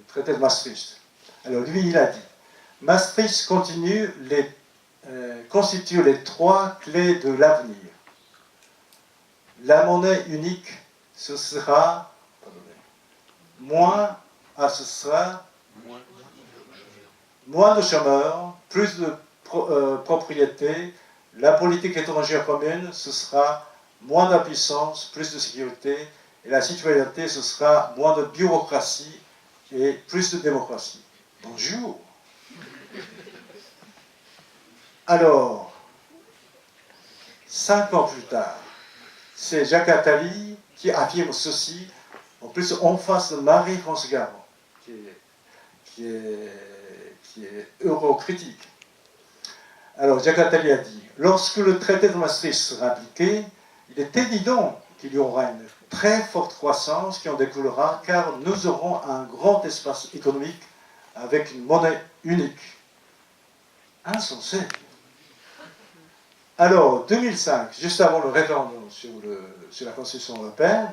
traité de Maastricht. Alors lui, il a dit, Maastricht constitue les trois clés de l'avenir. La monnaie unique, ce sera moins de chômeurs, plus de propriété. La politique étrangère commune, ce sera moins d'impuissance, plus de sécurité. Et la citoyenneté, ce sera moins de bureaucratie et plus de démocratie. Bonjour. Alors, 5 ans plus tard, c'est Jacques Attali qui affirme ceci, en plus en face de Marie-France Garand, qui est eurocritique. Alors, Jacques Attali a dit, lorsque le traité de Maastricht sera appliqué, il est évident qu'il y aura une très forte croissance qui en découlera, car nous aurons un grand espace économique avec une monnaie unique. Insensé. Alors, 2005, juste avant le référendum sur la Constitution européenne,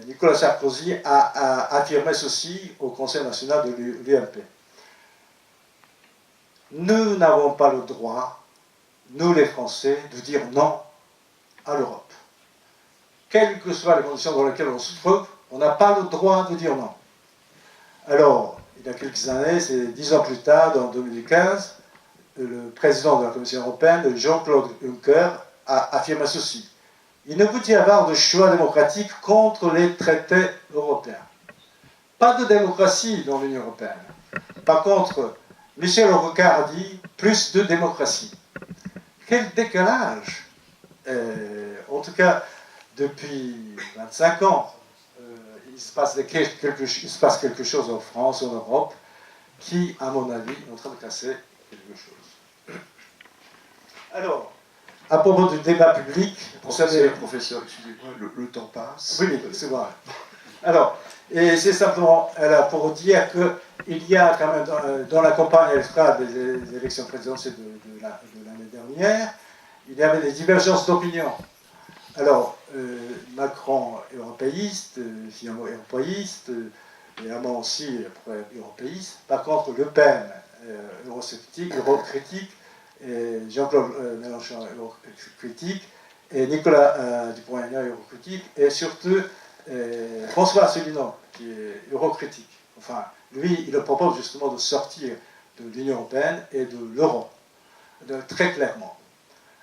Nicolas Sarkozy a affirmé ceci au Conseil national de l'UMP. Nous n'avons pas le droit, nous les Français, de dire non à l'Europe. Quelles que soient les conditions dans lesquelles on se trouve, on n'a pas le droit de dire non. Alors, il y a quelques années, c'est 10 ans plus tard, en 2015, le président de la Commission européenne, Jean-Claude Juncker, a affirmé ceci. Il ne peut y avoir de choix démocratique contre les traités européens. Pas de démocratie dans l'Union européenne. Par contre, Michel Rocard a dit plus de démocratie. Quel décalage! En tout cas, depuis 25 ans, il se passe quelque chose en France, en Europe, qui, à mon avis, est en train de casser quelque chose. Alors, à propos du débat public, professeur, excusez-moi, le temps passe. Oui, c'est vrai. Alors, et c'est simplement pour dire qu'il y a quand même dans la campagne électorale des élections présidentielles de l'année dernière, il y avait des divergences d'opinion. Alors, Macron européiste, finalement européiste, et Hamon aussi européiste. Par contre, Le Pen, eurosceptique, eurocritique, et Jean-Claude Mélenchon, eurocritique, et Nicolas Dupont-Aignan, eurocritique, et surtout François Asselineau, qui est eurocritique. Enfin, lui, il propose justement de sortir de l'Union européenne et de l'euro, très clairement.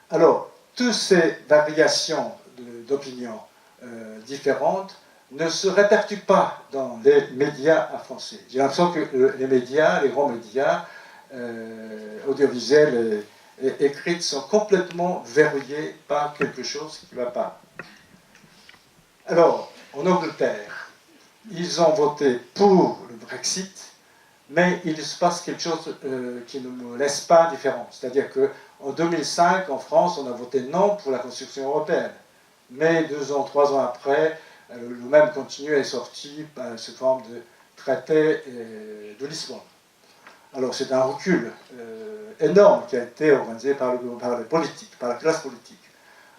Alors, toutes ces variations d'opinions différentes ne se répercutent pas dans les médias français. J'ai l'impression que les médias, les grands médias, audiovisuels et écrits sont complètement verrouillés par quelque chose qui ne va pas. Alors, en Angleterre, ils ont voté pour le Brexit, mais il se passe quelque chose qui ne me laisse pas indifférent. C'est-à-dire qu'en 2005, en France, on a voté non pour la construction européenne. Mais 2 ans, 3 ans après, le même contenu est sorti sous forme de traité de Lisbonne. Alors c'est un recul énorme qui a été organisé par les politiques, par la classe politique.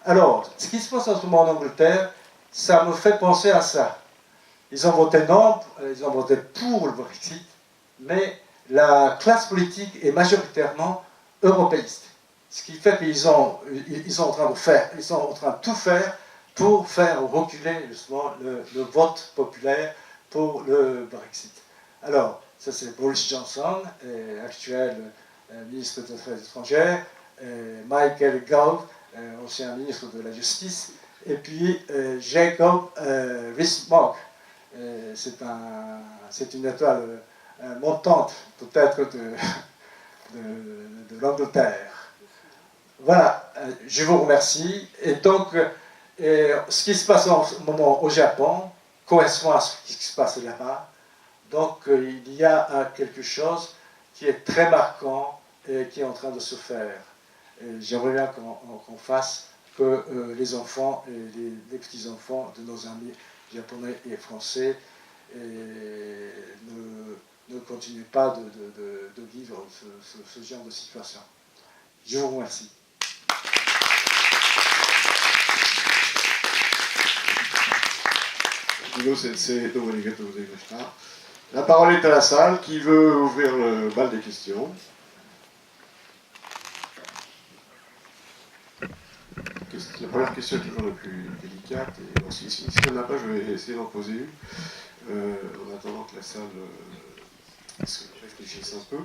Alors, ce qui se passe en ce moment en Angleterre, ça me fait penser à ça. Ils ont voté non, ils ont voté pour le Brexit, mais la classe politique est majoritairement européiste. Ce qui fait qu'ils sont en train de tout faire pour faire reculer justement le vote populaire pour le Brexit. Alors, ça c'est Boris Johnson, actuel ministre des Affaires étrangères, Michael Gove, ancien ministre de la Justice, et puis Jacob Rees-Mogg. C'est une étoile montante, peut-être, de l'Angleterre. Voilà, je vous remercie. Et donc, ce qui se passe en ce moment au Japon correspond à ce qui se passe là-bas. Donc, il y a quelque chose qui est très marquant et qui est en train de se faire. J'aimerais bien qu'on fasse que les enfants et les petits-enfants de nos amis japonais et français ne continuent pas de vivre ce genre de situation. Je vous remercie. 井野先生、どうもありがとうございました。La parole est à la salle. Qui veut ouvrir le bal des questions? La première question est toujours la plus délicate. Et bon, si il n'y en a pas, je vais essayer d'en poser une. En attendant que la salle réfléchisse un peu.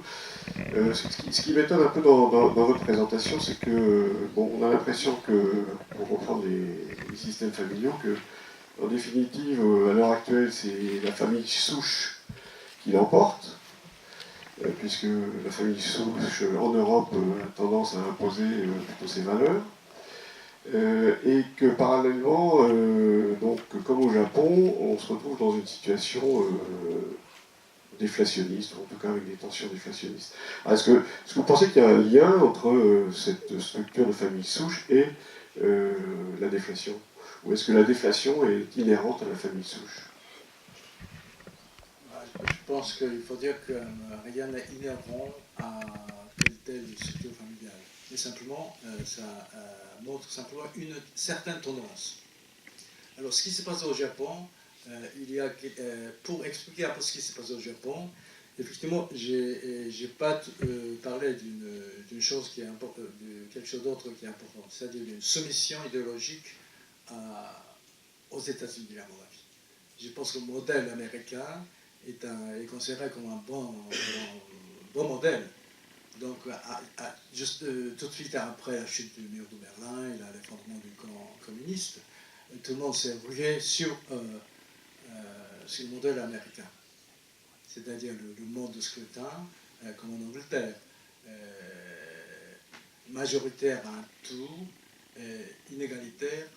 Ce qui m'étonne un peu dans votre présentation, c'est que, bon, on a l'impression que, pour reprendre les systèmes familiaux, que, en définitive, à l'heure actuelle, c'est la famille souche qui l'emporte, puisque la famille souche en Europe a tendance à imposer plutôt ses valeurs. Et que parallèlement, donc, comme au Japon, on se retrouve dans une situation déflationniste, ou en tout cas avec des tensions déflationnistes. Est-ce que vous pensez qu'il y a un lien entre cette structure de famille souche et la déflation? Ou est-ce que la déflation est inhérente à la famille souche? Je pense qu'il faut dire que rien n'est inhérent à telle structure familiale. Mais simplement, ça montre simplement une certaine tendance. Alors, ce qui s'est passé au Japon, pour expliquer un peu ce qui s'est passé au Japon, effectivement, j'ai pas parlé d'une chose qui est importante, de quelque chose d'autre qui est important, c'est-à-dire d'une soumission idéologique aux États-Unis, à mon avis. Je pense que le modèle américain est considéré comme un bon modèle. Donc, juste tout de suite après la chute du mur de Berlin et l'effondrement du camp communiste, tout le monde s'est rué sur le modèle américain, c'est-à-dire le mode de scrutin, comme en Angleterre, majoritaire à un tour, inégalitaire,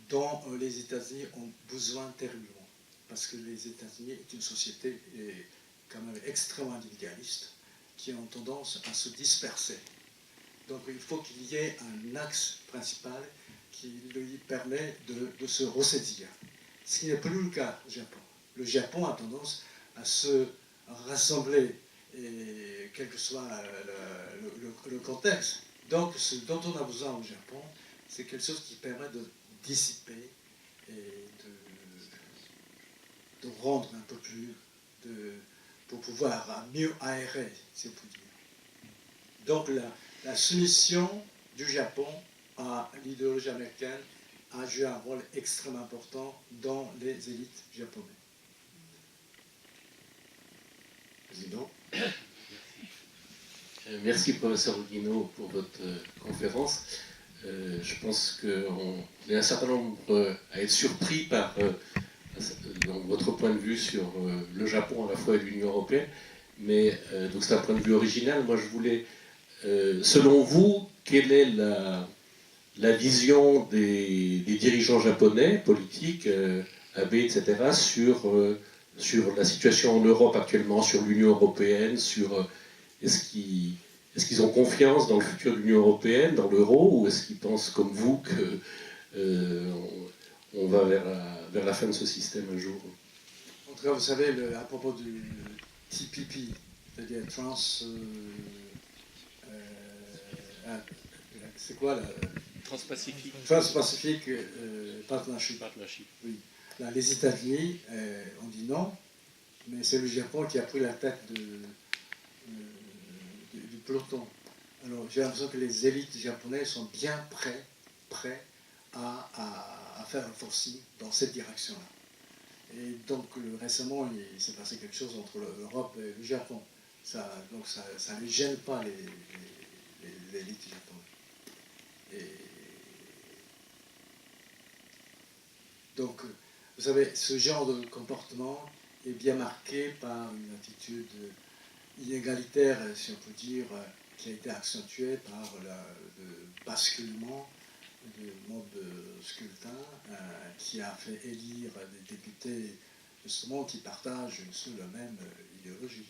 dont les États-Unis ont besoin terriblement, parce que les États-Unis est une société quand même extrêmement individualiste, qui ont tendance à se disperser. Donc il faut qu'il y ait un axe principal qui lui permet de se ressaisir. Ce qui n'est plus le cas au Japon. Le Japon a tendance à se rassembler, quel que soit le contexte. Donc ce dont on a besoin au Japon, c'est quelque chose qui permet de dissiper et de rendre un peu plus, pour pouvoir mieux aérer, si on peut dire. Donc la soumission du Japon à l'idéologie américaine a joué un rôle extrêmement important dans les élites japonaises. Président. Merci, professeur Guino, pour votre conférence. Je pense qu'on est un certain nombre à être surpris par votre point de vue sur le Japon à la fois et l'Union européenne. Mais donc c'est un point de vue original. Moi, je voulais, selon vous, quelle est la vision des dirigeants japonais, politiques, Abe, etc., sur la situation en Europe actuellement, sur l'Union européenne, sur est-ce qu'ils ont confiance dans le futur de l'Union européenne, dans l'euro, ou est-ce qu'ils pensent comme vous qu'on va vers la fin de ce système un jour? En tout cas, vous savez, à propos du TPP, c'est-à-dire c'est quoi la Trans-Pacifique. Trans-Pacific Partnership. Oui. Là, les États-Unis ont dit non, mais c'est le Japon qui a pris la tête du peloton. Alors j'ai l'impression que les élites japonaises sont bien prêts à faire un forcing dans cette direction-là. Et donc récemment, il s'est passé quelque chose entre l'Europe et le Japon. Donc ça ne gêne pas l'élite japonaise. Donc, vous savez, ce genre de comportement est bien marqué par une attitude inégalitaire, si on peut dire, qui a été accentuée par le basculement du mode de scrutin qui a fait élire des députés justement qui partagent la même idéologie.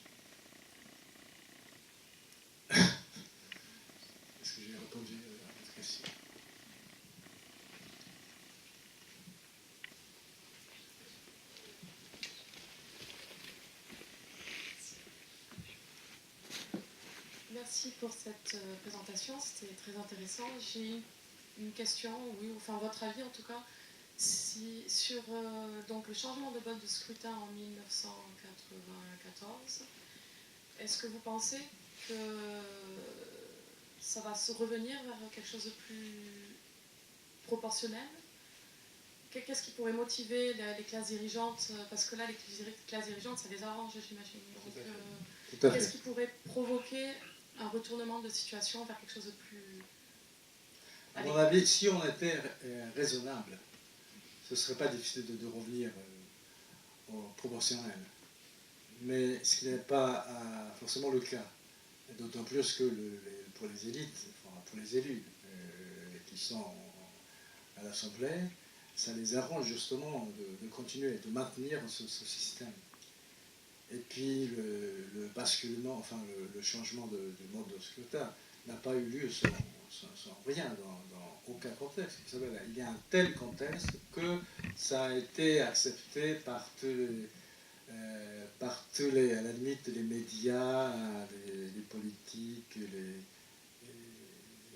Est-ce que j'ai répondu à votre question? Merci pour cette présentation, c'était très intéressant. J'ai une question, oui, enfin votre avis en tout cas, sur donc le changement de mode de scrutin en 1994, est-ce que vous pensez que ça va se revenir vers quelque chose de plus proportionnel? Qu'est-ce qui pourrait motiver les classes dirigeantes? Parce que là, les classes dirigeantes, ça les arrange, j'imagine. Donc, qu'est-ce qui pourrait provoquer un retournement de situation vers quelque chose de plus... À mon avis, si on était raisonnable, ce ne serait pas difficile de revenir au proportionnel. Mais ce qui n'est pas forcément le cas. D'autant plus que pour les élites, enfin, pour les élus qui sont à l'Assemblée, ça les arrange justement de continuer, de maintenir ce système. Et puis le basculement, enfin le changement de mode de scrutin n'a pas eu lieu sans rien, dans aucun contexte. Vous savez, là, il y a un tel contexte que ça a été accepté par tous les, à la limite, les médias, les politiques,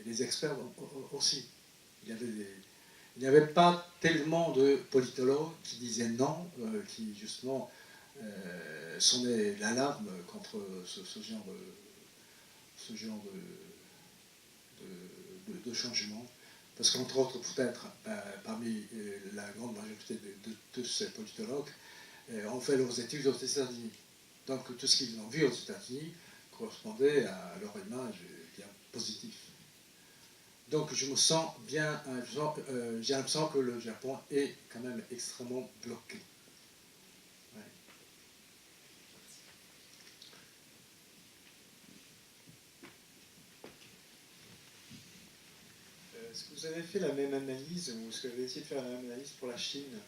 les experts aussi. Il n'y avait pas tellement de politologues qui disaient non, qui justement sonnaient l'alarme contre ce genre de changement. Parce qu'entre autres, peut-être, parmi la grande majorité de ces politologues, ont fait leurs études aux États-Unis. Donc tout ce qu'ils ont vu aux États-Unis correspondait à leur image bien positive. Donc je me sens bien, j'ai l'impression que le Japon est quand même extrêmement bloqué. Ouais. Est-ce que vous avez fait la même analyse, ou est-ce que vous avez essayé de faire la même analyse pour la Chine?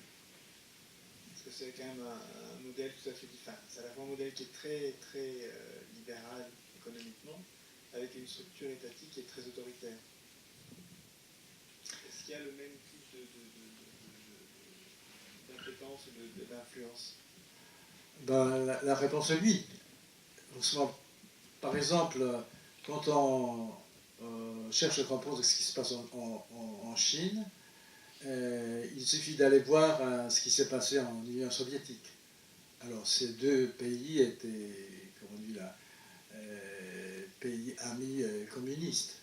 Parce que c'est quand même un modèle tout à fait différent. C'est à la fois un modèle qui est très, très libéral économiquement, avec une structure étatique qui est très autoritaire. Est-ce qu'il y a le même type d'impétence ou d'influence? Ben, la réponse est oui. Par exemple, quand on cherche à comprendre ce qui se passe en Chine, il suffit d'aller voir ce qui s'est passé en Union soviétique. Alors, ces deux pays étaient, comme on dit là, pays amis communistes.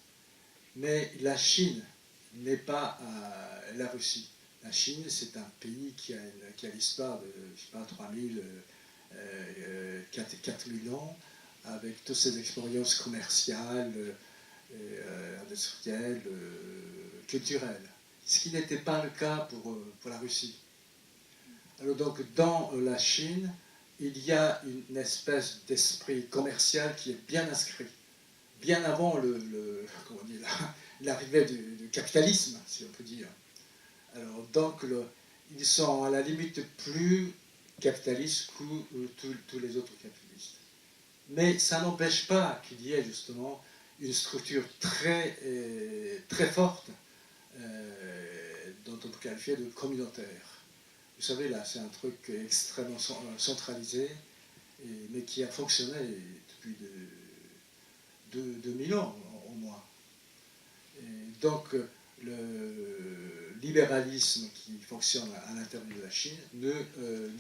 Mais la Chine n'est pas la Russie. La Chine, c'est un pays qui a l'histoire de, je sais pas, 3000, 4000 ans, avec toutes ces expériences commerciales, industrielles, culturelles. Ce qui n'était pas le cas pour la Russie. Alors donc, dans la Chine, il y a une espèce d'esprit commercial qui est bien inscrit, bien avant l'arrivée du capitalisme, si on peut dire. Alors donc, ils sont à la limite plus capitalistes que tous les autres capitalistes. Mais ça n'empêche pas qu'il y ait justement une structure très, très forte dont on peut qualifier de communautaire. Vous savez, là, c'est un truc extrêmement centralisé, mais qui a fonctionné depuis 2000 ans au moins. Et donc, le libéralisme qui fonctionne à l'intérieur de la Chine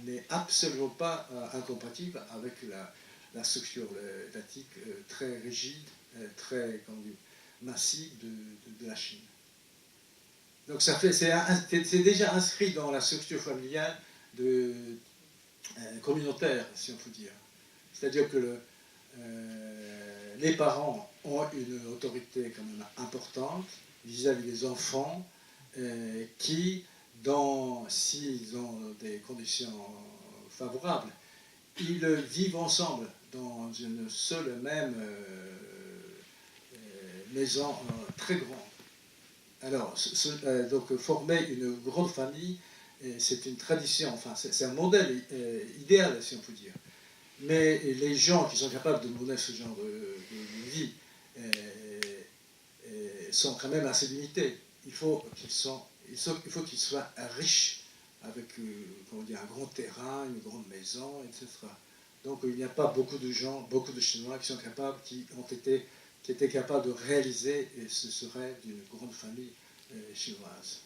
n'est absolument pas incompatible avec la structure étatique très rigide, très massive de la Chine. Donc c'est déjà inscrit dans la structure familiale communautaire, si on peut dire. C'est-à-dire que les parents ont une autorité quand même importante vis-à-vis des enfants qui, s'ils ont des conditions favorables, ils vivent ensemble dans une seule même maison très grande. Alors, donc former une grande famille, c'est une tradition, enfin c'est un modèle idéal, si on peut dire. Mais les gens qui sont capables de mener ce genre de vie sont quand même assez limités. Il faut qu'ils soient riches, avec un grand terrain, une grande maison, etc. Donc il n'y a pas beaucoup de gens, beaucoup de Chinois qui sont capables, qui étaient capables de réaliser, et ce serait d'une grande famille chinoise.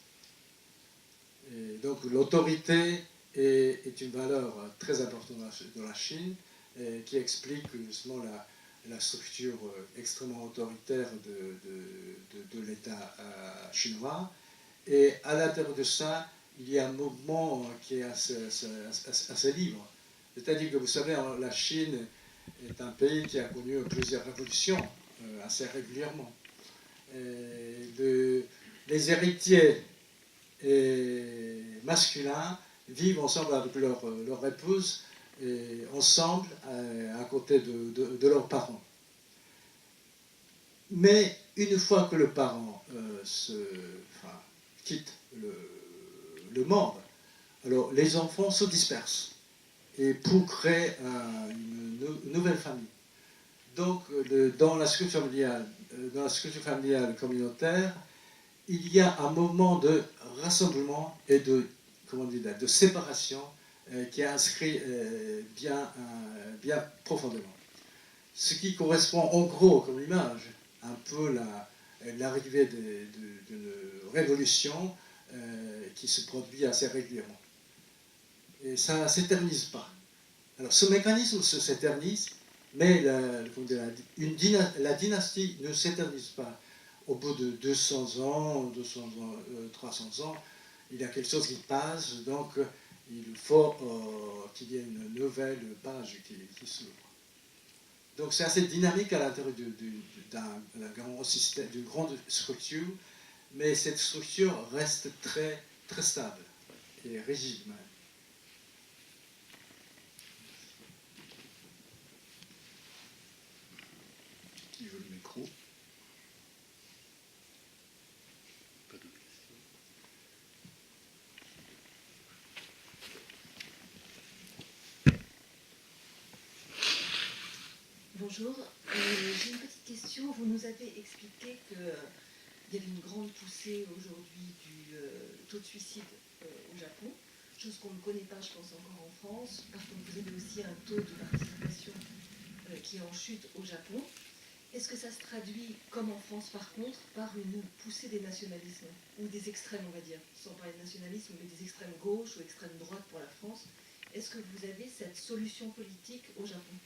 Et donc l'autorité est une valeur très importante dans la Chine, qui explique justement la structure extrêmement autoritaire de l'État chinois. Et à l'intérieur de ça, il y a un mouvement qui est assez libre. C'est-à-dire que vous savez, la Chine est un pays qui a connu plusieurs révolutions assez régulièrement. Les héritiers masculins vivent ensemble avec leur épouse, ensemble à côté de leurs parents. Mais une fois que le parent quitte le monde, alors les enfants se dispersent et pour créer une nouvelle famille. Donc, dans la structure familiale communautaire, il y a un moment de rassemblement et de séparation qui est inscrit bien profondément. Ce qui correspond en gros comme image un peu l'arrivée d'une révolution qui se produit assez régulièrement. Et ça ne s'éternise pas. Alors ce mécanisme s'éternise, mais la dynastie ne s'éternise pas. Au bout de 200 ans, 300 ans, il y a quelque chose qui passe, donc il faut qu'il y ait une nouvelle page qui s'ouvre. Donc c'est assez dynamique à l'intérieur d'un grand système, d'une grande structure, mais cette structure reste très, très stable et rigide même. Qui veut le micro? Pas de questions. Bonjour, j'ai une petite question. Vous nous avez expliqué qu'il y avait une grande poussée aujourd'hui du taux de suicide au Japon, chose qu'on ne connaît pas, je pense, encore en France. Par contre, vous avez aussi un taux de participation qui est en chute au Japon. Est-ce que ça se traduit, comme en France par contre, par une poussée des nationalismes, ou des extrêmes, on va dire, sans parler de nationalisme, mais des extrêmes gauche ou extrêmes droite pour la France? Est-ce que vous avez cette solution politique au Japon?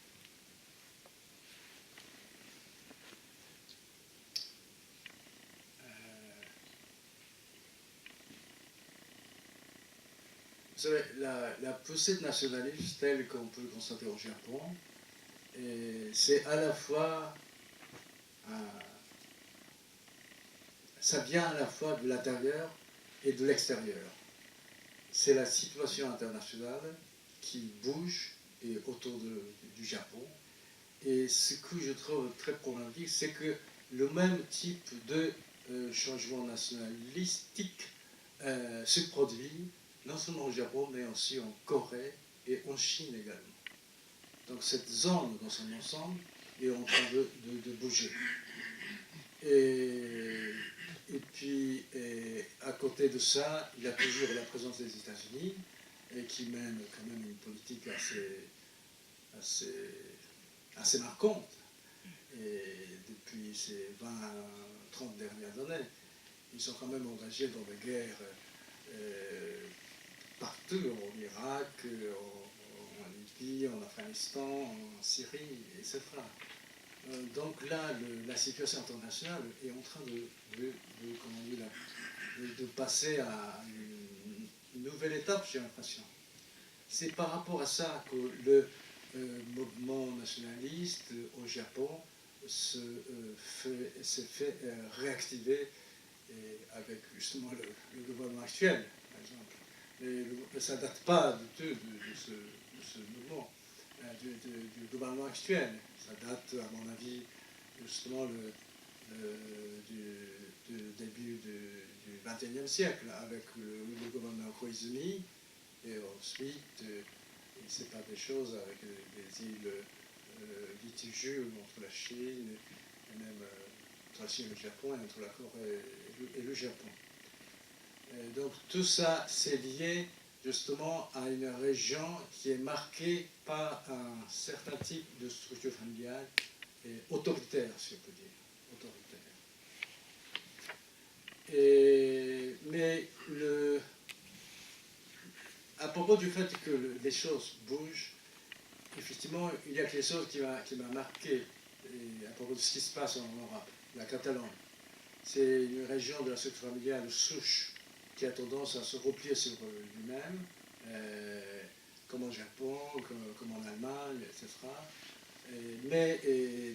Vous savez, la poussée de nationalisme telle qu'on peut le constater au Japon, c'est à la fois, ça vient à la fois de l'intérieur et de l'extérieur. C'est la situation internationale qui bouge autour du Japon. Et ce que je trouve très problématique, c'est que le même type de changement nationalistique se produit non seulement au Japon, mais aussi en Corée et en Chine également. Donc cette zone dans son ensemble est en train de bouger. Et puis, à côté de ça, il y a toujours la présence des États-Unis, qui mène quand même une politique assez marquante. Et depuis ces 20-30 dernières années, ils sont quand même engagés dans des guerres partout, en Irak, en Libye, en Afghanistan, en Syrie, etc. Donc là, la situation internationale est en train de passer à une nouvelle étape, j'ai l'impression. C'est par rapport à ça que le mouvement nationaliste au Japon se fait réactiver avec justement le gouvernement actuel, par exemple. Mais ça ne date pas du tout de ce mouvement, du gouvernement actuel. Ça date, à mon avis, justement du début du XXIe siècle, avec le gouvernement Koizumi, et ensuite, il s'est passé des choses avec des îles litigieuses entre la Chine, et même entre la Chine et le Japon, et entre la Corée et le Japon. Donc tout ça, c'est lié justement à une région qui est marquée par un certain type de structure familiale et autoritaire, si on peut dire, autoritaire. Mais à propos du fait que les choses bougent, effectivement, il y a quelque chose qui m'a marqué à propos de ce qui se passe en Europe, la Catalogne. C'est une région de la structure familiale souche qui a tendance à se replier sur lui-même, comme au Japon, comme en Allemagne, etc. Mais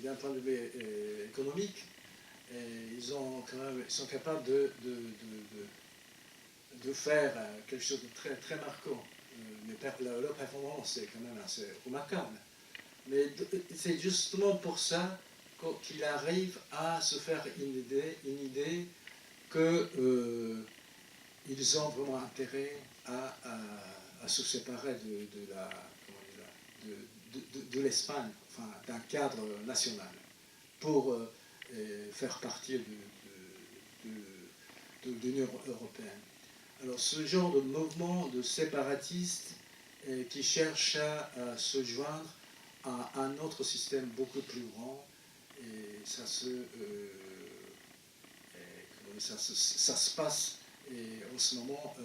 d'un point de vue économique, ils sont capables de faire quelque chose de très, très marquant. Leur performance est quand même assez remarquable. Mais c'est justement pour ça qu'il arrive à se faire une idée qu'ils ont vraiment intérêt à se séparer de l'Espagne, enfin d'un cadre national, pour faire partie de l'Union européenne. Alors ce genre de mouvement de séparatistes qui cherchent à se joindre à un autre système beaucoup plus grand, et ça se passe en ce moment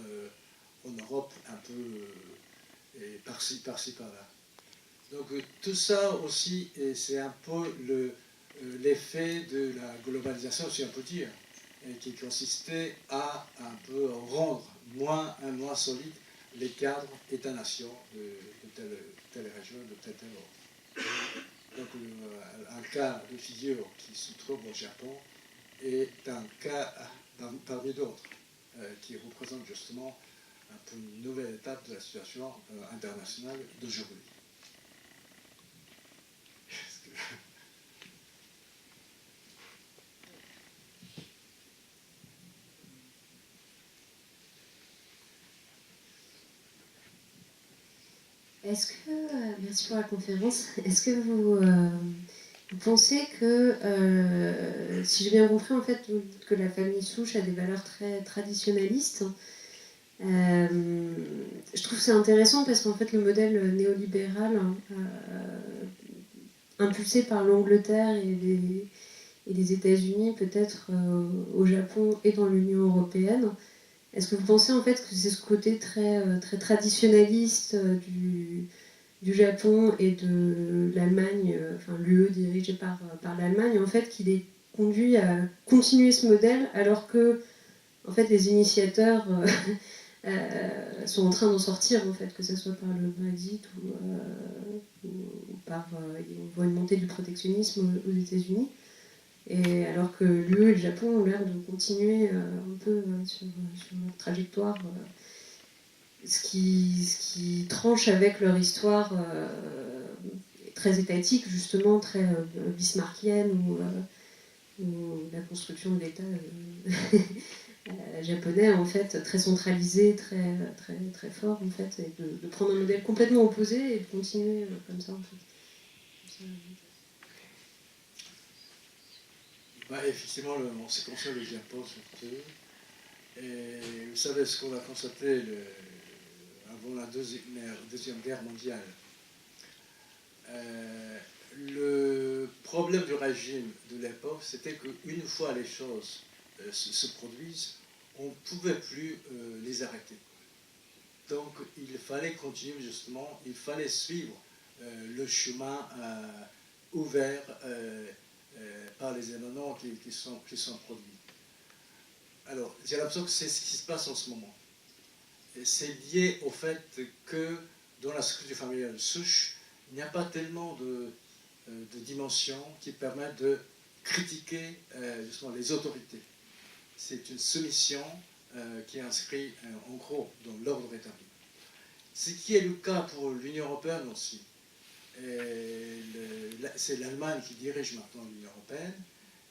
en Europe un peu par-ci par-là. Donc tout ça aussi, c'est un peu l'effet de la globalisation, si on peut dire, qui consistait à un peu rendre moins solides les cadres États-nations de telle région, de telle autre. Donc un cas de figure qui se trouve au Japon est un cas parmi d'autres qui représente justement un peu une nouvelle étape de la situation internationale d'aujourd'hui. Est-ce que, merci pour la conférence, est-ce que vous pensez que, si j'ai bien compris, en fait, que la famille souche a des valeurs très traditionnalistes, je trouve que c'est intéressant parce qu'en fait, le modèle néolibéral impulsé par l'Angleterre et les États-Unis, peut-être au Japon et dans l'Union européenne, est-ce que vous pensez en fait que c'est ce côté très, très traditionnaliste du Japon et de l'Allemagne, enfin l'UE dirigée par l'Allemagne, en fait, qui les conduit à continuer ce modèle alors que en fait, les initiateurs sont en train d'en sortir, en fait, que ce soit par le Brexit ou par on voit une montée du protectionnisme aux États-Unis. Et alors que l'UE et le Japon ont l'air de continuer un peu sur leur trajectoire, ce qui tranche avec leur histoire très étatique, justement, très bismarckienne, où la construction de l'État japonais, en fait, très centralisé, très, très, très fort, en fait, et de prendre un modèle complètement opposé et de continuer comme ça, en fait. Bah, effectivement, on s'est constaté le Japon surtout. Et vous savez ce qu'on a constaté avant la Deuxième Guerre mondiale. Le problème du régime de l'époque, c'était qu'une fois les choses se produisent, on ne pouvait plus les arrêter. Donc il fallait continuer justement, il fallait suivre le chemin ouvert par les événements qui sont produits. Alors, j'ai l'impression que c'est ce qui se passe en ce moment. Et c'est lié au fait que dans la structure familiale souche, il n'y a pas tellement de dimensions qui permettent de critiquer justement les autorités. C'est une soumission qui est inscrite en gros dans l'ordre établi. Ce qui est le cas pour l'Union européenne aussi. C'est l'Allemagne qui dirige maintenant l'Union européenne,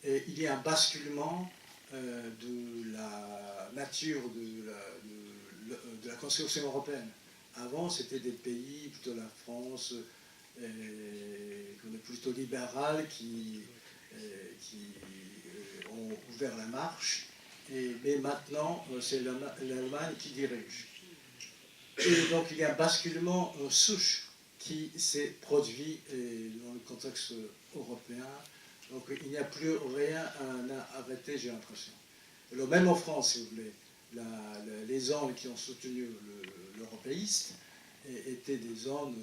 et il y a un basculement de la nature de la construction européenne. Avant, c'était des pays, plutôt la France, qu'on est plutôt libéral, qui ont ouvert la marche, mais maintenant, c'est l'Allemagne qui dirige. Et donc, il y a un basculement souche qui s'est produit dans le contexte européen. Donc il n'y a plus rien à arrêter, j'ai l'impression. Alors même en France, si vous voulez, les zones qui ont soutenu l'européiste étaient des zones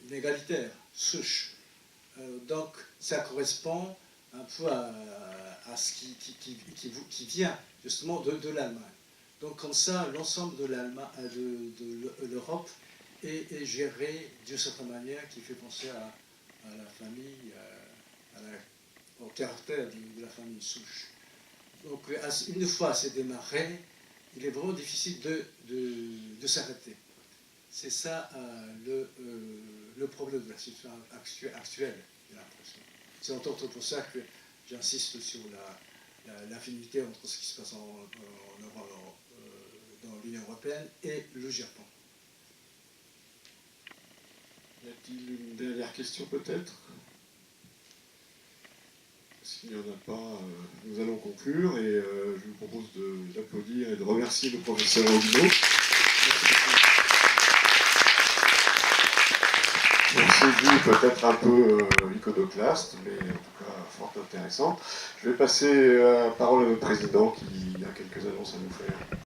inégalitaires, souches. Donc ça correspond un peu à ce qui vient justement de l'Allemagne. Donc comme ça, l'ensemble de l'Europe est géré d'une certaine manière qui fait penser à la famille, au caractère de la famille souche. Donc une fois c'est démarré, il est vraiment difficile de s'arrêter. C'est ça le problème de la situation actuelle, j'ai l'impression. C'est entre autres pour ça que j'insiste sur l'affinité entre ce qui se passe dans l'Union européenne et le Japon. Y a-t-il une dernière question peut-être? S'il n'y en a pas, nous allons conclure et je vous propose d'applaudir et de remercier le professeur Robineau. Merci vu peut-être un peu iconoclaste, mais en tout cas fort intéressant. Je vais passer la parole à notre président qui a quelques annonces à nous faire.